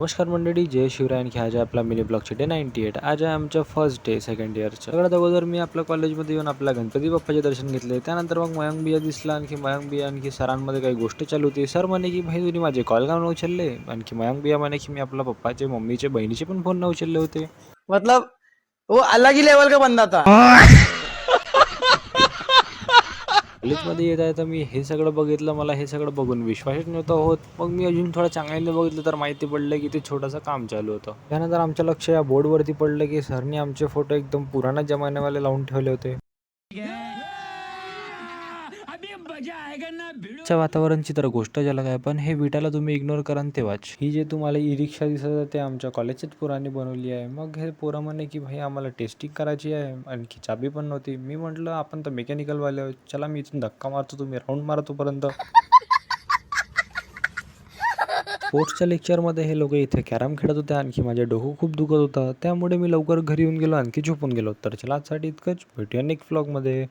नमस्कार मंडळी, जय शिवराय. आणखी आज आहे आपला मिनी ब्लॉगचे डे 98. आज आहे आमचं फर्स्ट डे सेकंड इयरचं. सगळ्यात अगोदर मी आपल्या कॉलेजमध्ये येऊन आपल्या गणपती बाप्पाचे दर्शन घेतले. त्यानंतर मग मयांक भैया दिसला. आणखी सरांमध्ये काही गोष्ट चालू होती. सर म्हणे की भाई तुम्ही माझे कॉल का नाही उचलले. आणखी मयांक भैया म्हणे की मी आपल्या पप्पाचे मम्मीचे बहिणीचे पण फोन नाही उचलले होते. मतलब वो अलग ही लेवल का बंदा था। कॉलेजमध्ये येत आहे तर मी हे सगळं बघितलं. मला हे सगळं बघून विश्वासच नव्हता होत. मग मी अजून थोडं चांगल्याने बघितलं तर माहिती पडलं की ते छोटंसं काम चालू होतं. त्यानंतर आमच्या लक्ष या बोर्डवरती पडलं की सरनी आमचे फोटो एकदम पुराणा जमान्यावाले लावून ठेवले होते. च्या वातावरणची तर गोष्ट झालं काय, पण हे विटाला तुम्ही इग्नोर करा तेव्हाच. ही जे तुम्हाला ई रिक्षा दिसत आहे ते आमच्या कॉलेजच्याच पोरांनी बनवली आहे. मग हे पोरं म्हणे की भाई आम्हाला टेस्टिंग करायची आहे, आणखी चाबी पण नव्हती. मी म्हटलं आपण तर मेकॅनिकलवाले आहोत, चला मी इथून धक्का मारतो, तुम्ही राऊंड मारा तोपर्यंत. स्पोर्ट्सच्या लेक्चरमध्ये हे लोक इथे कॅरम खेळत होते. आणखी माझ्या डोकं खूप दुखत होतं, त्यामुळे मी लवकर घरी येऊन गेलो, आणखी झोपून गेलो. तर चला आजसाठी इतकंच. भेटूया नेक्स्ट व्लॉगमध्ये.